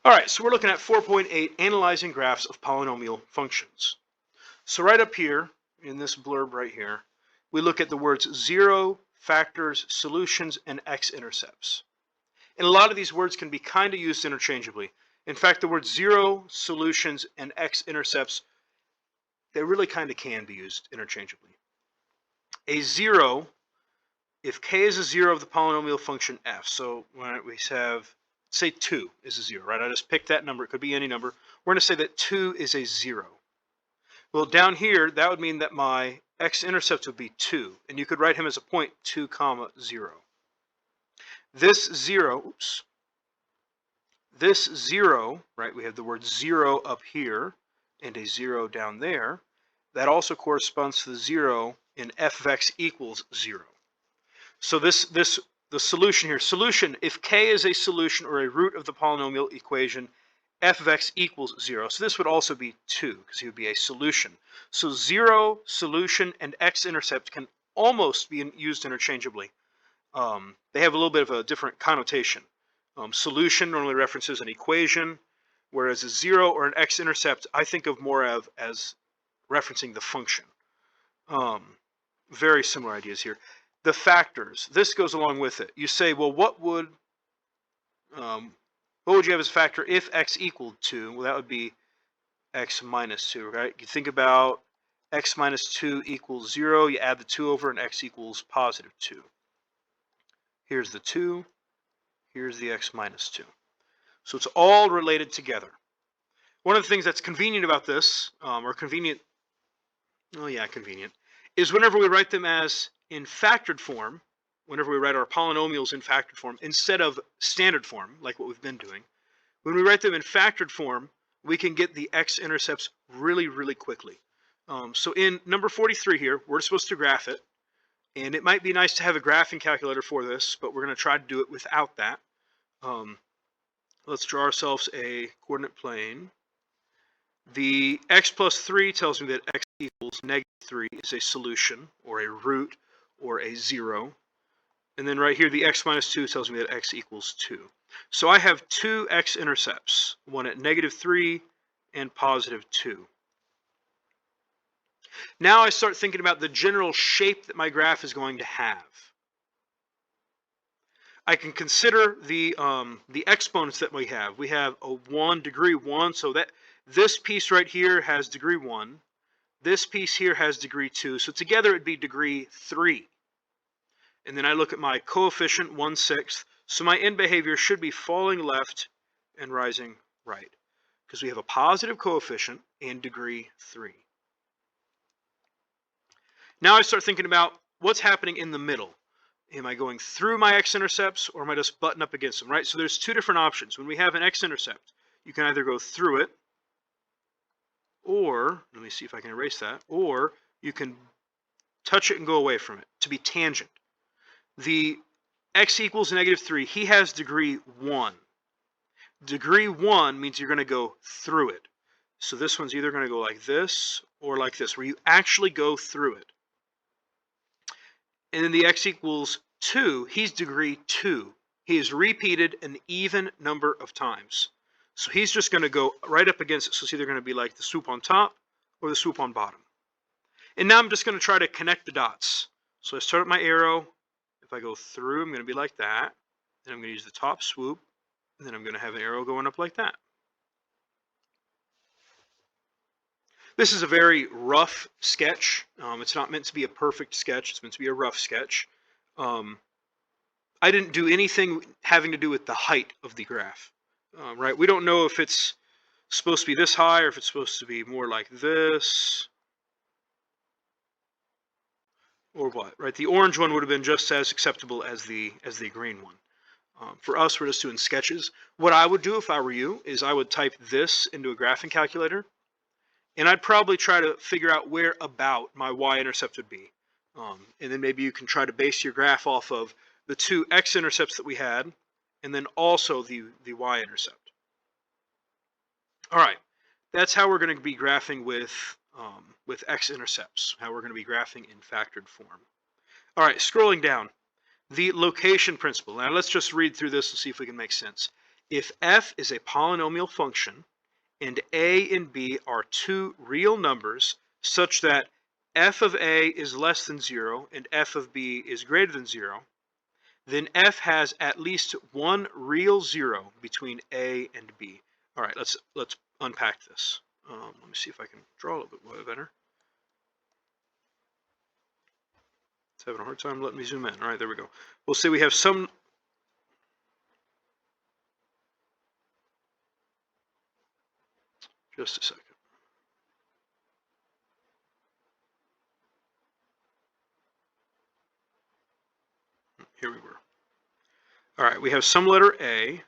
All right, so we're looking at 4.8, analyzing graphs of polynomial functions. So right up here, in this blurb right here, we look at the words zero, factors, solutions, and x-intercepts. And a lot of these words can be kind of used interchangeably. In fact, the words zero, solutions, and x-intercepts, they really kind of can be used interchangeably. A zero, if k is a zero of the polynomial function f, so when we have, say 2 is a zero, right? I just picked that number. It could be any number. We're going to say that 2 is a zero. Well, down here, that would mean that my x-intercept would be 2, and you could write him as a point 2, 0. This zero, this zero, right, we have the word zero up here and a zero down there. That also corresponds to the zero in f of x equals 0. So the solution here, solution, if k is a solution or a root of the polynomial equation, f of x equals 0. So this would also be 2, because it would be a solution. So 0, solution, and x-intercept can almost be used interchangeably. They have a little bit of a different connotation. Solution normally references an equation, whereas a 0 or an x-intercept I think of more of as referencing the function. Very similar ideas here. The factors, this goes along with it. You say, well, what would you have as a factor if x equaled 2? Well, that would be x minus 2, right? You think about x minus 2 equals 0. You add the 2 over, and x equals positive 2. Here's the 2. Here's the x minus 2. So it's all related together. One of the things that's convenient about this, convenient, is whenever we write them as in factored form, whenever we write our polynomials in factored form instead of standard form, like what we've been doing, when we write them in factored form, we can get the x-intercepts really, really quickly. So in number 43 here, we're supposed to graph it. And it might be nice to have a graphing calculator for this, but we're going to try to do it without that. Let's draw ourselves a coordinate plane. The x plus 3 tells me that x equals negative 3 is a solution, or a root, or a 0. And then right here, the x minus 2 tells me that x equals 2. So I have two x-intercepts, one at negative 3 and positive 2. Now I start thinking about the general shape that my graph is going to have. I can consider the exponents that we have. We have a 1, degree 1, so that this piece right here has degree 1. This piece here has degree 2, so together it'd be degree 3. And then I look at my coefficient, 1/6, so my end behavior should be falling left and rising right, because we have a positive coefficient and degree 3. Now I start thinking about what's happening in the middle. Am I going through my x-intercepts, or am I just butting up against them, right? So there's two different options. When we have an x-intercept, you can either go through it, or, let me see if I can erase that, or you can touch it and go away from it, to be tangent. The x equals negative 3, he has degree 1. Degree 1 means you're going to go through it. So this one's either going to go like this or like this, where you actually go through it. And then the x equals 2, he's degree 2. He is repeated an even number of times. So he's just going to go right up against it. So it's either going to be like the swoop on top or the swoop on bottom. And now I'm just going to try to connect the dots. So I start at my arrow. If I go through, I'm going to be like that. Then I'm going to use the top swoop. And then I'm going to have an arrow going up like that. This is a very rough sketch. It's not meant to be a perfect sketch. It's meant to be a rough sketch. I didn't do anything having to do with the height of the graph. Right? We don't know if it's supposed to be this high or if it's supposed to be more like this. Or what, right? The orange one would have been just as acceptable as the green one. For us, we're just doing sketches. What I would do if I were you is I would type this into a graphing calculator, and I'd probably try to figure out where about my y-intercept would be. And then maybe you can try to base your graph off of the two x-intercepts that we had, and then also the y-intercept. All right, that's how we're going to be graphing with x-intercepts, how we're going to be graphing in factored form. All right, scrolling down, the location principle. Now let's just read through this and see if we can make sense. If f is a polynomial function and a and b are two real numbers such that f of a is less than 0 and f of b is greater than 0, then f has at least one real 0 between a and b. All right, let's unpack this. Let me see if I can draw a little bit better. It's having a hard time letting me zoom in. All right, there we go. We'll say we have some. Just a second. Here we were. All right, we have some letter A,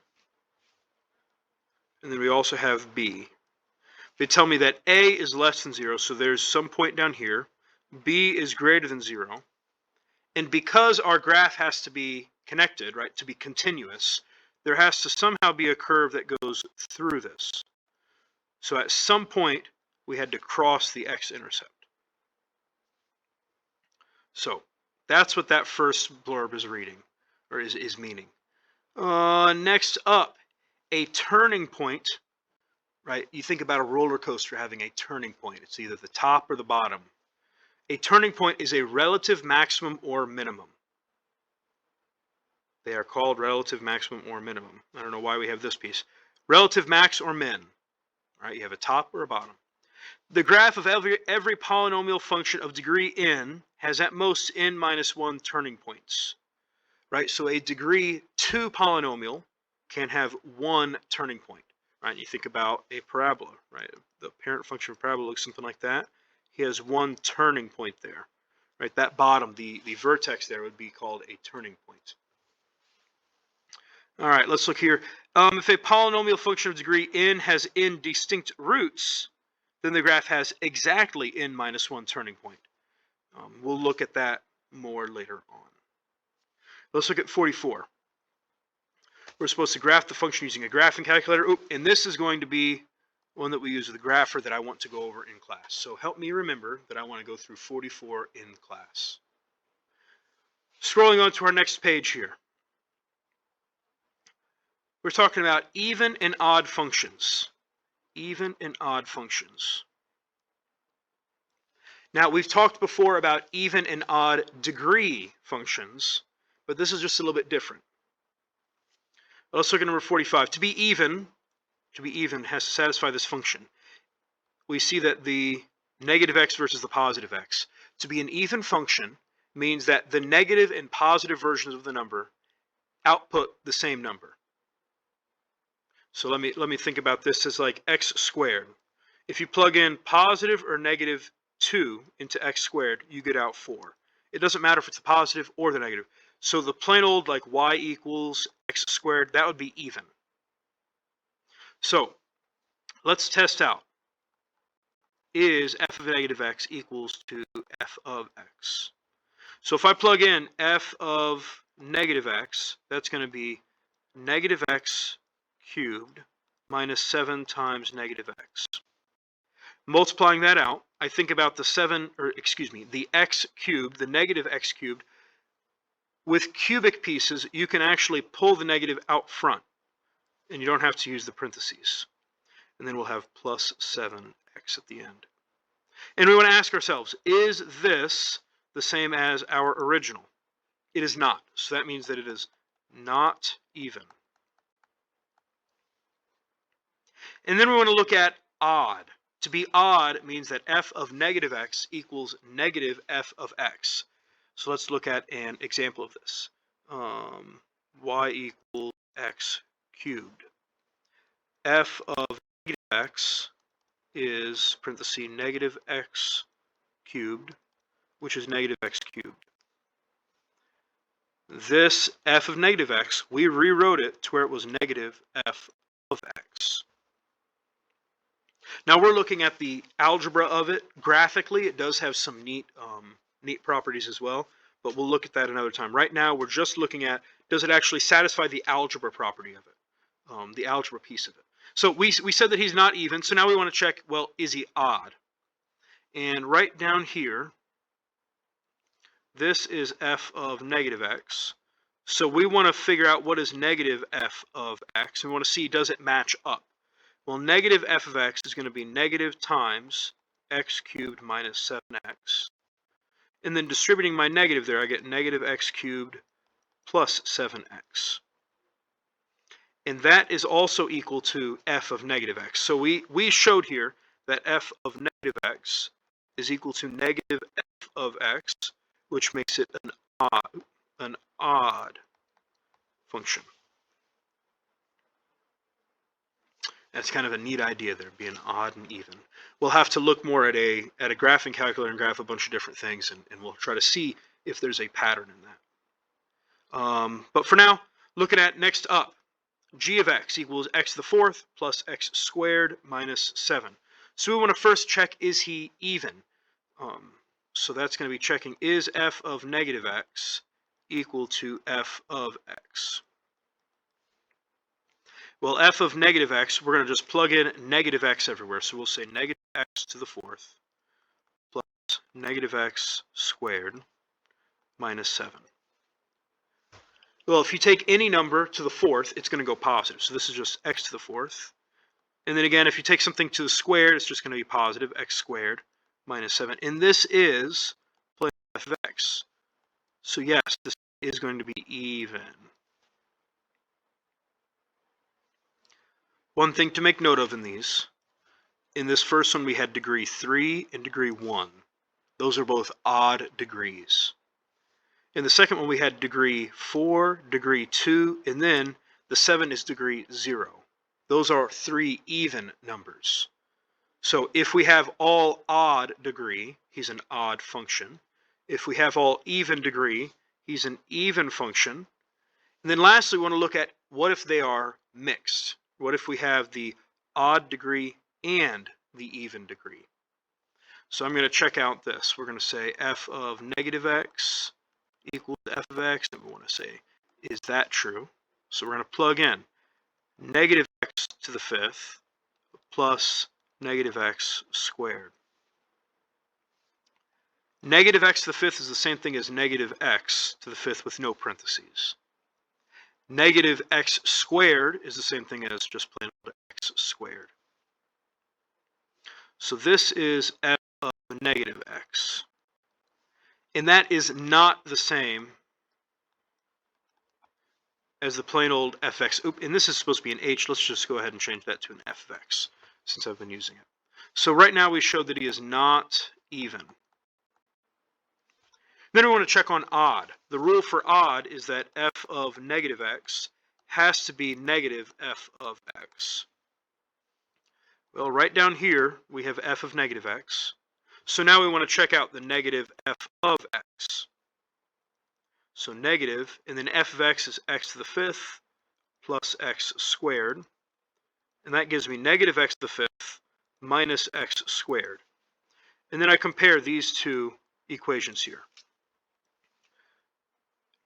and then we also have B. They tell me that A is less than 0, so there's some point down here. B is greater than 0. And because our graph has to be connected, right, to be continuous, there has to somehow be a curve that goes through this. So at some point, we had to cross the x-intercept. So that's what that first blurb is reading, or is meaning. Next up, a turning point, right? You think about a roller coaster having a turning point. It's either the top or the bottom. A turning point is a relative maximum or minimum. They are called relative maximum or minimum. I don't know why we have this piece. Relative max or min, right? You have a top or a bottom. The graph of every polynomial function of degree n has at most n minus 1 turning points, right? So a degree 2 polynomial can have one turning point, right? You think about a parabola, right? The parent function of parabola looks something like that. He has one turning point there, right? That bottom, the vertex there would be called a turning point. All right, let's look here. If a polynomial function of degree n has n distinct roots, then the graph has exactly n minus 1 turning point. We'll look at that more later on. Let's look at 44. We're supposed to graph the function using a graphing calculator. And this is going to be one that we use with a grapher that I want to go over in class. So help me remember that I want to go through 44 in class. Scrolling on to our next page here. We're talking about even and odd functions. Even and odd functions. Now, we've talked before about even and odd degree functions, but this is just a little bit different. Let's look at number 45. To be even has to satisfy this function. We see that the negative x versus the positive x. To be an even function means that the negative and positive versions of the number output the same number. So let me think about this as like x squared. If you plug in positive or negative 2 into x squared, you get out 4. It doesn't matter if it's the positive or the negative. So the plain old like y equals x squared, that would be even. So let's test out. Is f of negative x equals to f of x? So if I plug in f of negative x, that's going to be negative x cubed minus 7 times negative x. Multiplying that out, I think about the x cubed, the negative x cubed. With cubic pieces, you can actually pull the negative out front, and you don't have to use the parentheses. And then we'll have plus 7x at the end. And we want to ask ourselves, is this the same as our original? It is not. So that means that it is not even. And then we want to look at odd. To be odd means that f of negative x equals negative f of x. So let's look at an example of this. Y equals x cubed. F of negative x is parenthesis negative x cubed, which is negative x cubed. This f of negative x, we rewrote it to where it was negative f of x. Now we're looking at the algebra of it. Graphically, it does have some neat properties as well, but we'll look at that another time. Right now, we're just looking at, does it actually satisfy the algebra property of it, the algebra piece of it. So we said that he's not even, so now we want to check, well, is he odd? And right down here, this is f of negative x. So we want to figure out what is negative f of x, and we want to see, does it match up? Well, negative f of x is going to be negative times x cubed minus 7x. And then distributing my negative there, I get negative x cubed plus 7x. And that is also equal to f of negative x. So we showed here that f of negative x is equal to negative f of x, which makes it an odd function. That's kind of a neat idea there, being odd and even. We'll have to look more at a graphing calculator and graph a bunch of different things, and we'll try to see if there's a pattern in that. But for now, looking at next up, g of x equals x to the fourth plus x squared minus 7. So we want to first check, is he even? So that's going to be checking, is f of negative x equal to f of x? Well, f of negative x, we're going to just plug in negative x everywhere. So we'll say negative x to the fourth plus negative x squared minus 7. Well, if you take any number to the fourth, it's going to go positive. So this is just x to the fourth. And then again, if you take something to the squared, it's just going to be positive, x squared minus 7. And this is plain f of x. So yes, this is going to be even. One thing to make note of in this first one we had degree 3 and degree 1. Those are both odd degrees. In the second one we had degree 4, degree 2, and then the 7 is degree 0. Those are 3 even numbers. So if we have all odd degree, he's an odd function. If we have all even degree, he's an even function. And then lastly, we want to look at what if they are mixed. What if we have the odd degree and the even degree? So I'm going to check out this. We're going to say f of negative x equals f of x, and we want to say, is that true? So we're going to plug in negative x to the fifth plus negative x squared. Negative x to the fifth is the same thing as negative x to the fifth with no parentheses. Negative x squared is the same thing as just plain old x squared. So this is f of negative x. And that is not the same as the plain old fx. And this is supposed to be an h. Let's just go ahead and change that to an f of x since I've been using it. So right now we showed that he is not even. Then we want to check on odd. The rule for odd is that f of negative x has to be negative f of x. Well, right down here we have f of negative x. So now we want to check out the negative f of x. So negative, and then f of x is x to the fifth plus x squared. And that gives me negative x to the fifth minus x squared. And then I compare these two equations here.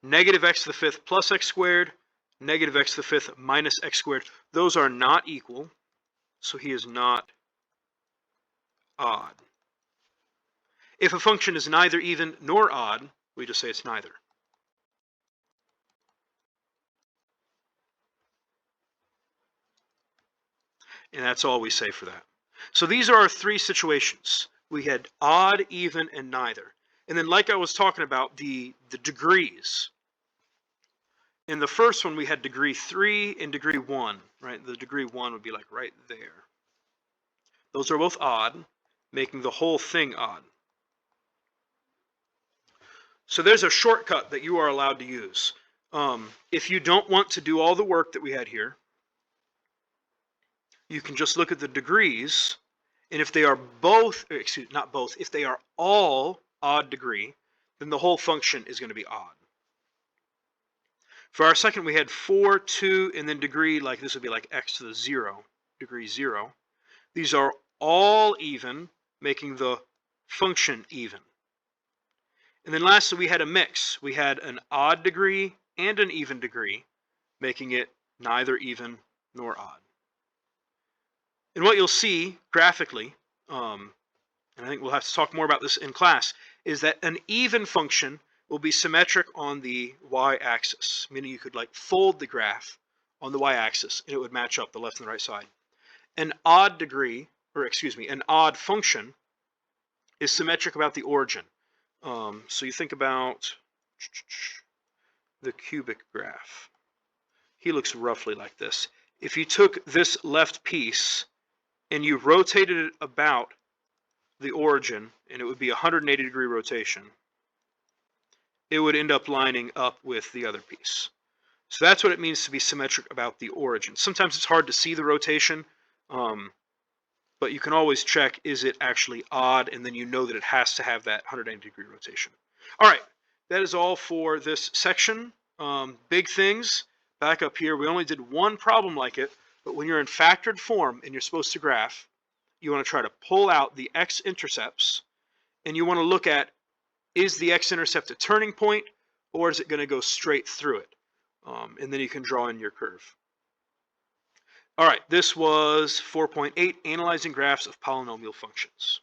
Negative x to the fifth plus x squared, negative x to the fifth minus x squared. Those are not equal, so he is not odd. If a function is neither even nor odd, we just say it's neither. And that's all we say for that. So these are our three situations. We had odd, even, and neither. And then like I was talking about, the degrees. In the first one, we had degree 3 and degree 1, right? The degree 1 would be like right there. Those are both odd, making the whole thing odd. So there's a shortcut that you are allowed to use. If you don't want to do all the work that we had here, you can just look at the degrees, and if they are if they are all odd degree, then the whole function is going to be odd. For our second, we had 4, 2, and then degree, like this would be like x to the 0, degree 0. These are all even, making the function even. And then lastly, we had a mix. We had an odd degree and an even degree, making it neither even nor odd. And what you'll see graphically, and I think we'll have to talk more about this in class, is that an even function will be symmetric on the y-axis, meaning you could like fold the graph on the y-axis and it would match up the left and the right side. An odd degree, or excuse me, an odd function is symmetric about the origin. So you think about the cubic graph. He looks roughly like this. If you took this left piece and you rotated it about the origin, and it would be a 180-degree rotation, it would end up lining up with the other piece. So that's what it means to be symmetric about the origin. Sometimes it's hard to see the rotation, but you can always check, is it actually odd, and then you know that it has to have that 180-degree rotation. All right, that is all for this section. Big things, back up here, we only did one problem like it, but when you're in factored form and you're supposed to graph, you want to try to pull out the x-intercepts, and you want to look at, is the x-intercept a turning point, or is it going to go straight through it? And then you can draw in your curve. All right, this was 4.8, analyzing graphs of polynomial functions.